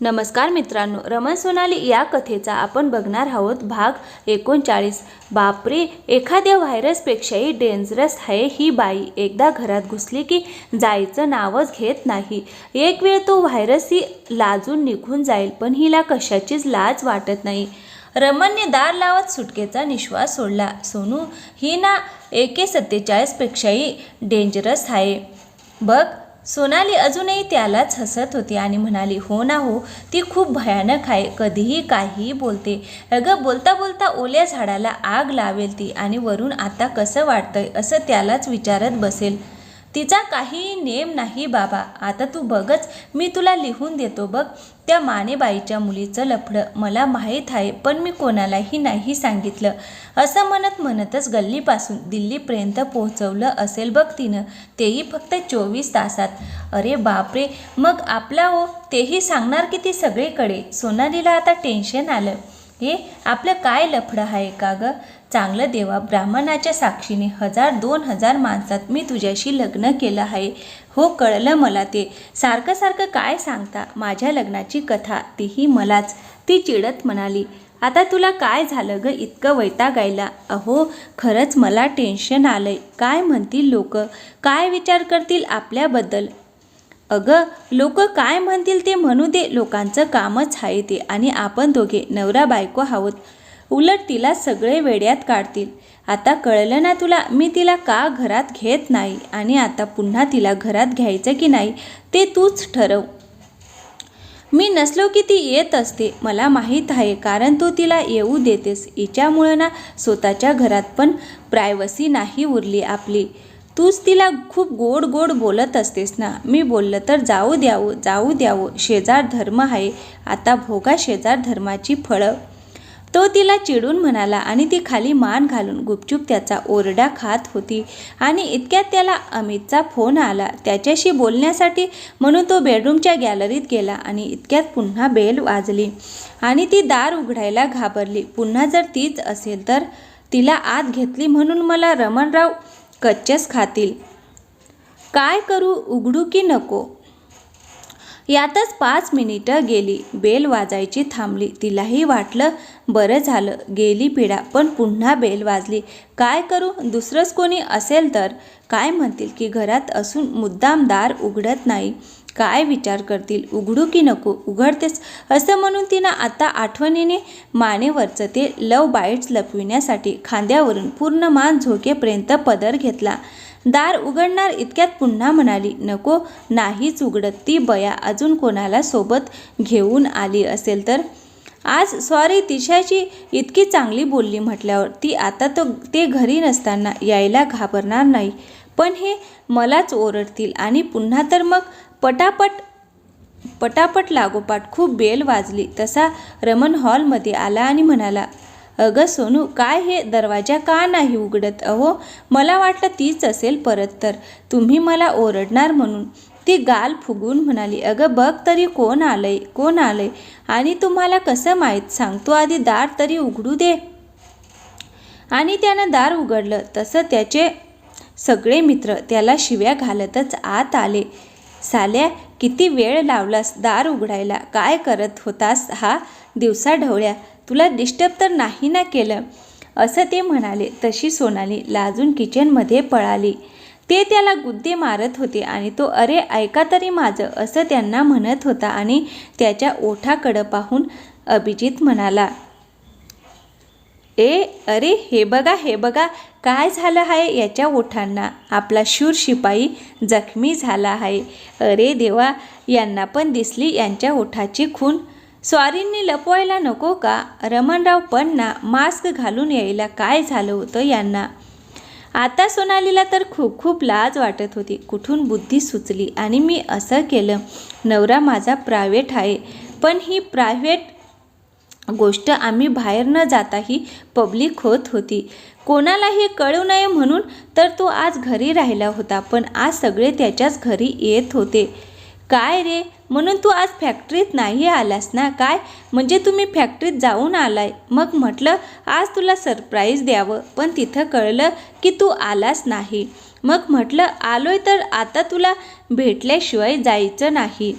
नमस्कार मित्रांनो, रमण सोनाली या कथेचा आपण बघणार आहोत भाग 39। बापरे, एखाद्या व्हायरसपेक्षाही डेंजरस आहे ही बाई। एकदा घरात घुसली की जायचं नावच घेत नाही। एक वेळ तो व्हायरसही लाजून निघून जाईल, पण हिला कशाचीच लाज वाटत नाही। रमणने दार लावत सुटकेचा निश्वास सोडला। सोनू, ही ना AK-47 पेक्षाही डेंजरस आहे बघ। सोनाली अजूनही त्यालाच हसत होती आणि म्हणाली, हो ना हो, ती खूप भयानक आहे, कधीही काहीही बोलते। अगं, बोलता बोलता ओल्या झाडाला आग लावेल ती, आणि वरून आता कसं वाटतंय असं त्यालाच विचारत बसेल। तिचा काही नेम नाही बाबा, आता तू बघच, मी तुला लिहून देतो बघ त्या मानेबाईच्या मुलीचं लफडं। मला माहीत आहे, पण मी कोणालाही नाही सांगितलं। असं म्हणत म्हणतच गल्लीपासून दिल्लीपर्यंत पोहोचवलं असेल बघ तिनं, तेही फक्त 24 तासात। अरे बापरे, मग आपला हो तेही सांगणार किती सगळीकडे। सोनालीला आता टेन्शन आलं। हे आपलं काय लफडं आहे का गं? चांगलं देवा, ब्राह्मणाच्या साक्षीने 1000-2000 माणसात मी तुझ्याशी लग्न केलं आहे। हो, कळलं मला ते। सारखं सारखं काय सांगता माझ्या लग्नाची कथा, तीही मलाच, ती चिडत म्हणाली। आता तुला काय झालं ग इतकं वैतागायला? अहो, खरंच मला टेन्शन आलंय। काय म्हणतील लोक, काय विचार करतील आपल्याबद्दल? अगं, लोक काय म्हणतील ते म्हणू दे, लोकांचं कामच आहे ते। आणि आपण दोघे नवरा बायको आहोत, उलट तिला सगळे वेड्यात काढतील। आता कळलं ना तुला, मी तिला का घरात घेत नाही, आणि आता पुन्हा तिला घरात घ्यायचं की नाही ते तूच ठरव। मी नसलो की ती येत असते, मला माहीत आहे, कारण तू तिला येऊ देतेस। हिच्यामुळं ना स्वतःच्या घरात पण प्रायव्हसी नाही उरली आपली। तूच तिला खूप गोड गोड बोलत असतेस ना। मी बोललं तर जाऊ द्यावं, शेजार धर्म आहे, आता भोगा शेजार धर्माची फळं, तो तिला चिडून म्हणाला। आणि ती खाली मान घालून गुपचूप त्याचा ओरडा खात होती। आणि इतक्यात त्याला अमितचा फोन आला त्याच्याशी बोलण्यासाठी, म्हणून तो बेडरूमच्या गॅलरीत गेला। आणि इतक्यात पुन्हा बेल वाजली आणि ती दार उघडायला घाबरली। पुन्हा जर तीच असेल तर? तिला आत घेतली म्हणून मला रमणराव कच्चच खातील। काय करू, उघडू की नको? यातच 5 मिनिटं गेली। बेल वाजायची थांबली। तिलाही वाटलं बरं झालं, गेली पिढा, पण पुन्हा बेल वाजली। काय करू, दुसरंच कोणी असेल तर? काय म्हणतील की घरात असून मुद्दाम दार उघडत नाही, काय विचार करतील, उघडू की नको? उघडतेच असं म्हणून तिनं आता आठवणीने मानेवरचं ते लव बाईट्स लपविण्यासाठी खांद्यावरून पूर्ण मान झोकेपर्यंत पदर घेतला। दार उघडणार इतक्यात पुन्हा म्हणाली, नको, नाहीच उघडत। ती बया अजून कोणाला सोबत घेऊन आली असेल तर? आज सॉरी, तिशाची इतकी चांगली बोलली म्हटल्यावर ती आता ते घरी नसताना यायला घाबरणार नाही, पण हे मलाच ओरडतील आणि पुन्हा तर मग पटापट लागोपाठ खूप बेल वाजली तसा रमण हॉलमध्ये आला आणि म्हणाला, अगं सोनू, काय हे दरवाजा का नाही उघडत? अहो, मला वाटलं तीच असेल परत तर, तुम्ही मला ओरडणार म्हणून। ती गाल फुगून म्हणाली, अगं बघ तरी कोण आलंय? आणि तुम्हाला कसं माहीत? सांगतो आधी, दार तरी उघडू दे। आणि त्यानं दार उघडलं तसं त्याचे सगळे मित्र त्याला शिव्या घालतच आत आले। साल्या, किती वेळ लावलास दार उघडायला? काय करत होतास हा दिवसाढवळ्या? तुला डिस्टर्ब तर नाही ना केलं? असं ते म्हणाले तशी सोनाली लाजून किचनमध्ये पळाली। ते त्याला गुद्दे मारत होते आणि तो अरे ऐका तरी माझं असं त्यांना म्हणत होता। आणि त्याच्या ओठाकडं पाहून अभिजित म्हणाला, अरे हे बघा काय झालं आहे याच्या ओठांना, आपला शूर शिपाई जखमी झाला आहे। अरे देवा, यांना पण दिसली यांच्या ओठाची खून। स्वारींनी लपवायला नको का? रमणराव पण ना मास्क घालून यायला काय झालं होतं यांना? आता सोनालीला तर खूप लाज वाटत होती। कुठून बुद्धी सुचली आणि मी असं केलं? नवरा माझा प्रायव्हेट आहे, पण ही प्रायव्हेट गोष्ट आम्ही बाहेर न जाताही पब्लिक होत होती, कोणालाही कळू नये म्हणून तर तो आज घरी राहिला होता, पण आज सगळे त्याच्याच घरी येत होते। काय रे, म्हणून तू आज फॅक्टरीत नाही आलास ना? काय म्हणजे तुम्ही फॅक्टरीत जाऊन आलाय? मग म्हटलं आज तुला सरप्राईज द्यावं, पण तिथं कळलं की तू आलास नाही। मग म्हटलं आलोय तर आता तुला भेटल्याशिवाय जायचं नाही।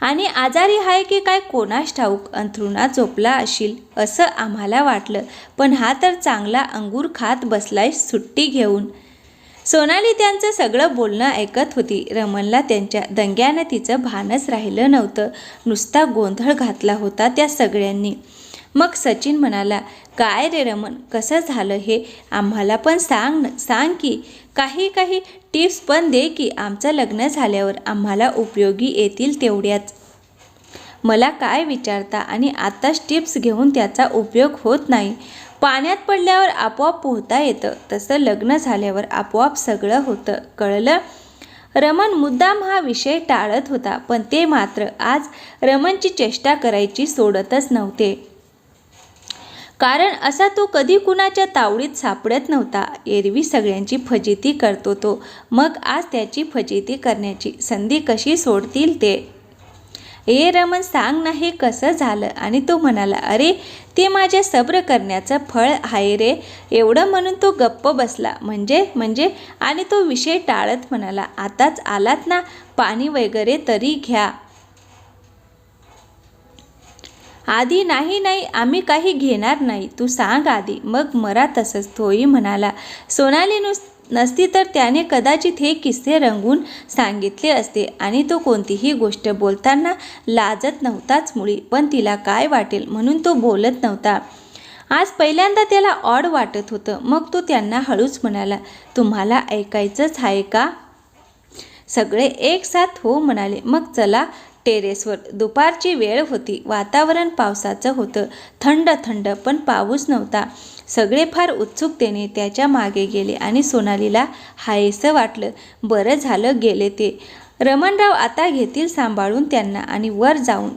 आणि आजारी आहे की काय कोणास ठाऊक, अंथरुणात झोपला असेल असं आम्हाला वाटलं, पण हा तर चांगला अंगूर खात बसलाय सुट्टी घेऊन. सोनाली त्यांचं सगळं बोलणं ऐकत होती. रमणला त्यांच्या दंग्यानं तिचं भानच राहिलं नव्हतं. नुसता गोंधळ घातला होता त्या सगळ्यांनी. मग सचिन म्हणाला, काय रे रमण, कसं झालं हे आम्हाला पण सांग की. काही टिप्स पण दे की, आमचं लग्न झाल्यावर आम्हाला उपयोगी येतील तेवढ्याच. मला काय विचारता आणि आत्ताच टिप्स घेऊन त्याचा उपयोग होत नाही. पाण्यात पडल्यावर आपोआप पोहता येतं, तसं लग्न झाल्यावर आपोआप सगळं होतं, कळलं. रमण मुद्दाम हा विषय टाळत होता, पण ते मात्र आज रमणची चेष्टा करायची सोडतच नव्हते. कारण असा तो कधी कुणाच्या तावडीत सापडत नव्हता. एरवी सगळ्यांची फजिती करतो तो, मग आज त्याची फजिती करण्याची संधी कशी सोडतील ते. रमण, सांग ना हे कसं झालं. आणि तो म्हणाला, अरे ते माझ्या सब्र करण्याचं फळ आहे रे. एवढं म्हणून तो गप्प बसला. म्हणजे आणि तो विषय टाळत म्हणाला, आताच आलात ना, पाणी वगैरे तरी घ्या. आधी नाही आम्ही काही घेणार नाही, तू सांग आधी, मग मरा तसंच. तोही म्हणाला, सोनाली नसती तर त्याने कदाचित हे किस्से रंगवून सांगितले असते. आणि तो कोणतीही गोष्ट बोलताना लाजत नव्हताच मुळी, पण तिला काय वाटेल म्हणून तो बोलत नव्हता. आज पहिल्यांदा त्याला ऑड वाटत होतं. मग तो त्यांना हळूच म्हणाला, तुम्हाला ऐकायचंच आहे का. सगळे एकसाथ हो म्हणाले. मग चला टेरेसवर. दुपारची वेळ होती. वातावरण पावसाचं होतं, थंड पण पाऊस नव्हता. सगळे फार उत्सुकतेने त्याच्या मागे गेले आणि सोनालीला हायसं वाटलं. बरं झालं गेले ते. रमणराव आता घेतील सांभाळून त्यांना. आणि वर जाऊन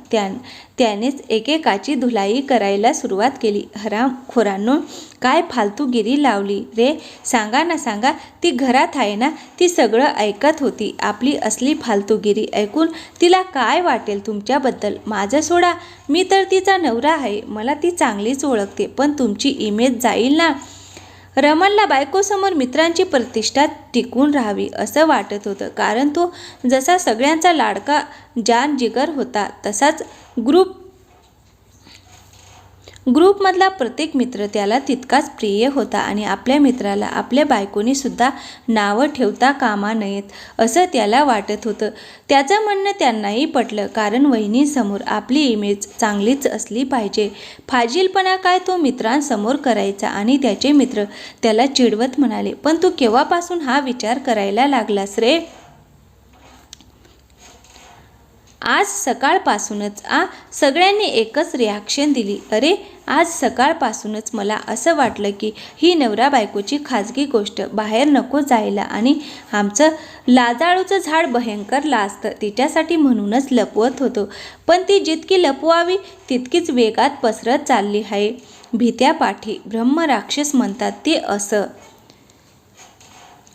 त्यानेच एकेकाची धुलाई करायला सुरुवात केली. हरामखोरांनो, काय फालतूगिरी लावली रे. सांगा, ती घरात आहे ना, ती सगळं ऐकत होती. आपली असली फालतूगिरी ऐकून तिला काय वाटेल तुमच्याबद्दल. माझं सोडा, मी तर तिचा नवरा आहे, मला ती चांगलीच ओळखते, पण तुमची इमेज जाईल ना. रमणला बायकोसमोर मित्रांची प्रतिष्ठा टिकून राहावी असं वाटत होतं. कारण तो जसा सगळ्यांचा लाडका जान जिगर होता, तसाच ग्रुपमधला प्रत्येक मित्र त्याला तितकाच प्रिय होता. आणि आपल्या मित्राला आपल्या बायकोनी सुद्धा नावं ठेवता कामा नयेत असं त्याला वाटत होतं. त्याचं म्हणणं त्यांनाही पटलं. कारण वहिनींसमोर आपली इमेज चांगलीच असली पाहिजे. फाजीलपणा काय तो मित्रांसमोर करायचा. आणि त्याचे मित्र त्याला चिडवत म्हणाले, पण तू केव्हापासून हा विचार करायला लागलास रे. आज सकाळपासूनच. सगळ्यांनी एकच रिॲक्शन दिली. अरे आज सकाळपासूनच मला असं वाटलं की ही नवरा बायकोची खाजगी गोष्ट बाहेर नको जायला. आणि आमचं लाजाळूचं झाड भयंकर लाजतं तिच्यासाठी, म्हणूनच लपवत होतो. पण ती जितकी लपवावी तितकीच वेगात पसरत चालली आहे. भीत्यापाठी ब्रह्मराक्षस म्हणतात ते असं.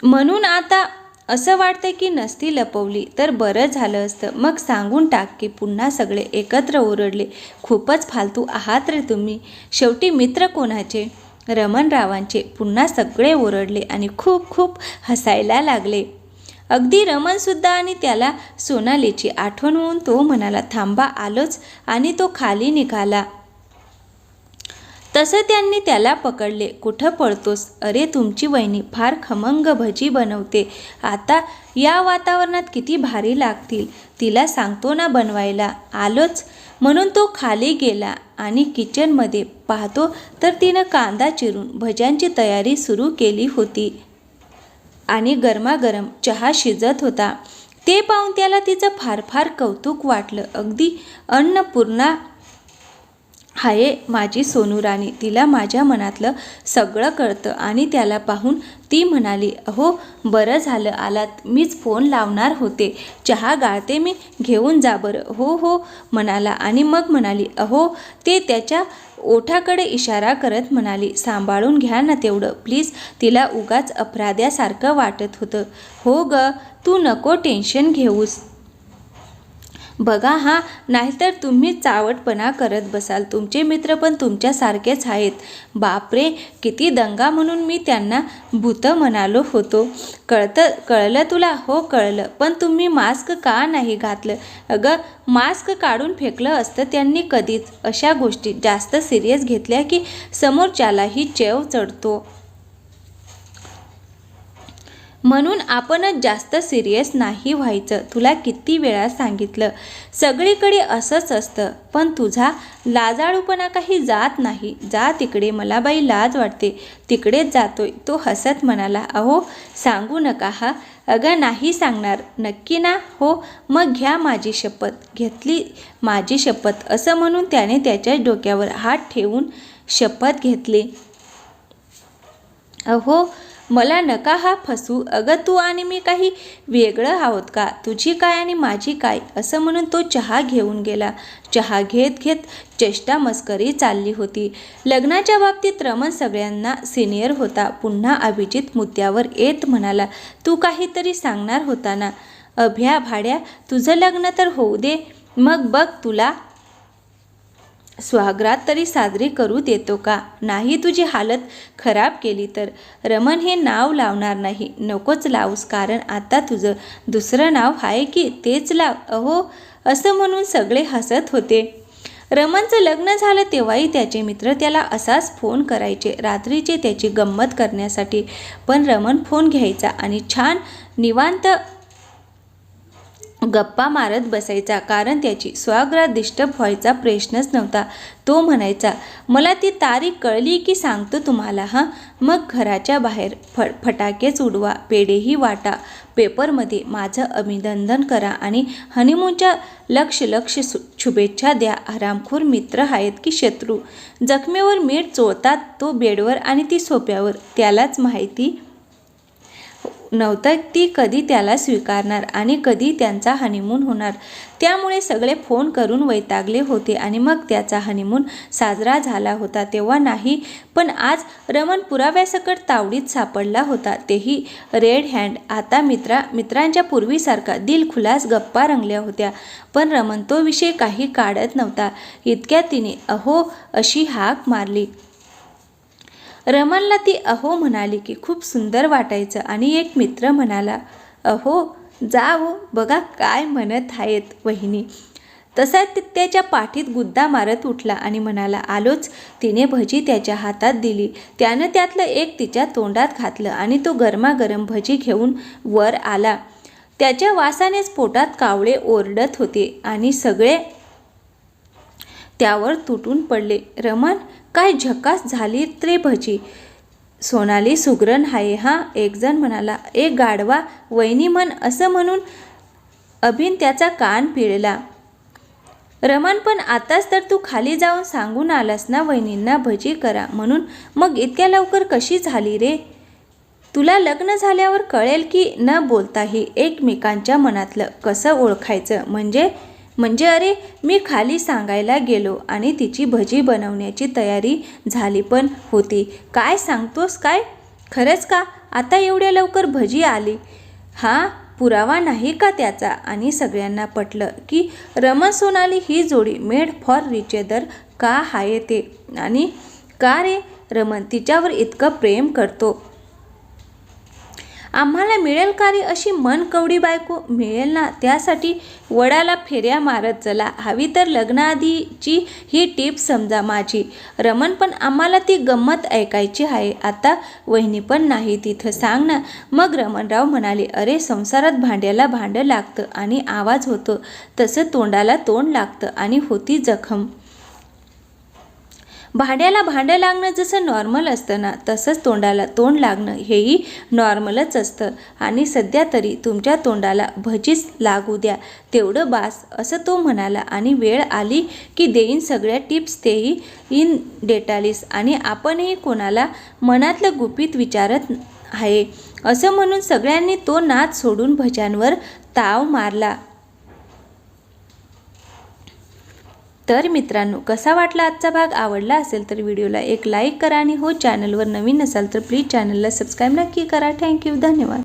म्हणून आता असं वाटतं की नसती लपवली तर बरं झालं असतं. मग सांगून टाक की. पुन्हा सगळे एकत्र ओरडले, खूपच फालतू आहात रे तुम्ही. शेवटी मित्र कोणाचे. रमणरावांचे. पुन्हा सगळे ओरडले आणि खूप हसायला लागले. अगदी रमणसुद्धा. आणि त्याला सोनालीची आठवण होऊन तो म्हणाला, थांबा आलोच. आणि तो खाली निघाला. तसं त्यांनी त्याला पकडले. कुठं पळतोस. अरे तुमची वहिनी फार खमंग भजी बनवते. आता या वातावरणात किती भारी लागतील. तिला सांगतो ना बनवायला. आलोच. म्हणून तो खाली गेला आणि किचनमध्ये पाहतो तर तिनं कांदा चिरून भज्यांची तयारी सुरू केली होती. आणि गरमागरम चहा शिजत होता. ते पाहून त्याला तिचं फार कौतुक वाटलं. अगदी अन्नपूर्णा हाये माझी सोनूराणी. तिला माझ्या मनातलं सगळं कळतं. आणि त्याला पाहून ती म्हणाली, अहो बरं झालं आलात, मीच फोन लावणार होते. चहा गाळते मी, घेऊन जा बरं. हो म्हणाला. आणि मग म्हणाली, अहो. ते त्याच्या ओठाकडे इशारा करत म्हणाली, सांभाळून घ्या ना तेवढं प्लीज. तिला उगाच अपराध्यासारखं वाटत होतं. हो ग, तू नको टेन्शन घेऊस. बघा हा, नाहीतर तुम्ही चावटपणा करत बसाल. तुमचे मित्र पण तुमच्यासारखेच आहेत. बापरे, किती दंगा म्हणून मी त्यांना भूत म्हणालो होतो. कळलं तुला? हो कळलं. पण तुम्ही मास्क का नाही घातलं? अगं, मास्क काढून फेकलं असतं त्यांनी कधीच. अशा गोष्टी जास्त सिरियस घेतल्या की समोरच्यालाही चेव चढतो. म्हणून आपणच जास्त सिरियस नाही व्हायचं. तुला किती वेळा सांगितलं. सगळीकडे असंच असतं. पण तुझा लाजाळूपणा काही जात नाही. जा तिकडे, मला बाई लाज वाटते. तिकडेच जातोय. तो हसत म्हणाला. अहो, सांगू नका हा. अगं नाही सांगणार. नक्की ना? हो. मग घ्या माझी शपथ. घेतली माझी शपथ, असं म्हणून त्याने त्याच्या डोक्यावर हात ठेवून शपथ घेतली. अहो, मला नका हा फसू. अगं, तू आणि मी काही वेगळं आहोत का? तुझी काय आणि माझी काय? असं म्हणून तो चहा घेऊन गेला. चहा घेत घेत चेष्टा मस्करी चालली होती. लग्नाच्या बाबतीत रमण सगळ्यांना सिनियर होता. पुन्हा अभिजित मुद्द्यावर येत म्हणाला. तू काहीतरी सांगणार होता ना? अभ्या भाड्या, तुझं लग्न तर होऊ दे. मग बघ तुला स्वागरात तरी साजरी करू देतो का? नाही तुझी हालत खराब केली तर. रमण हे नाव लावणार नाही. नकोच लावूस, कारण आता तुझं दुसरं नाव आहे की तेच लाव. अहो, असं म्हणून सगळे हसत होते. रमणचं लग्न झालं तेव्हाही त्याचे मित्र त्याला असाच फोन करायचे, रात्रीचे त्याची गंमत करण्यासाठी. पण रमण फोन घ्यायचा आणि छान निवांत गप्पा मारत बसायचा, कारण त्याची स्वागरात डिस्टर्ब व्हायचा प्रश्नच नव्हता. तो म्हणायचा, मला ती तारीख कळली की सांगतो तुम्हाला हां. मग घराच्या बाहेर फटाकेच उडवा, पेढेही वाटा, पेपरमध्ये माझं अभिनंदन करा आणि हनीमूनच्या लक्ष शुभेच्छा द्या. हरामखोर मित्र आहेत की शत्रू? जखमेवर मीठ चोळतात तो बेडवर आणि ती सोप्यावर. त्यालाच माहिती नव्हतं ती कधी त्याला स्वीकारणार आणि कधी त्यांचा हनीमून होणार. त्यामुळे सगळे फोन करून वैतागले होते आणि मग त्याचा हनीमून साजरा झाला होता तेव्हा नाही. पण आज रमण पुराव्यासकट तावडीत सापडला होता, तेही रेड हँड. आता मित्रांच्या पूर्वीसारखा दिलखुलास गप्पा रंगल्या होत्या. पण रमण तो विषय काही काढत नव्हता. इतक्यात तिने अहो अशी हाक मारली. रमणला ती अहो म्हणाली की खूप सुंदर वाटायचं आणि एक मित्र म्हणाला, अहो जा हो, बघा काय म्हणत आहेत वहिनी. तसा त्याच्या पाठीत गुद्दा मारत उठला आणि म्हणाला, आलोच. तिने भजी त्याच्या हातात दिली. त्यानं त्यातलं एक तिच्या तोंडात घातलं आणि तो गरमागरम भजी घेऊन वर आला. त्याच्या वासानेच पोटात कावळे ओरडत होते आणि सगळे त्यावर तुटून पडले. रमण, काय झकास झाली रे भजी. सोनाली सुगरण हाय हां, एकजण म्हणाला. एक गाढवा वहिनी म्हण, असं म्हणून अभिन त्याचा कान पिळला. रमण, पण आताच तर तू खाली जाऊन सांगून आलास ना वहिनींना भजी करा म्हणून. मग इतक्या लवकर कशी झाली रे? तुला लग्न झाल्यावर कळेल की न बोलताही एकमेकांच्या मनातलं कसं ओळखायचं. म्हणजे अरे, मी खाली सांगायला गेलो आणि तिची भजी बनवण्याची तयारी झाली पण होती. काय सांगतोस काय? खरंच का? आता एवढ्या लवकर भजी आली? हा पुरावा नाही का त्याचा? आणि सगळ्यांना पटलं की रमण सोनाली ही जोडी मेड फॉर रिच अदर का आहे ते. आणि का रे रमण तिच्यावर इतकं प्रेम करतो? आम्हाला मिळेल का रे अशी मन कवडी बायको? मिळेल ना, त्यासाठी वडाला फेऱ्या मारत चला. हवी तर लग्नाआधीची ही टिप समजा माझी. रमण, पण आम्हाला ती गंमत ऐकायची आहे. आता वहिनी पण नाही तिथं, सांग ना. मग रमणराव म्हणाले, अरे संसारात भांड्याला भांडं लागतं आणि आवाज होतो तसं तोंडाला तोंड लागतं आणि होती जखम. भांड्याला भांडं लागणं जसं नॉर्मल असतं ना, तसंच तोंडाला तोंड लागणं हेही नॉर्मलच असतं. आणि सध्या तरी तुमच्या तोंडाला भजीच लागू द्या, तेवढं बास, असं तो म्हणाला. आणि वेळ आली की देईन सगळ्या टिप्स, तेही इन डेटालिस. आणि आपणही कोणाला मनातलं गुपित विचारत आहे, असं म्हणून सगळ्यांनी तो नाद सोडून भज्यांवर ताव मारला. तर मित्रांनो, कसा वाटला आजचा भाग? आवडला असेल तर व्हिडिओला एक लाईक करा आणि हो, चॅनलवर नवीन असाल तर प्लीज चॅनलला सबस्क्राईब नक्की करा. थँक्यू, धन्यवाद.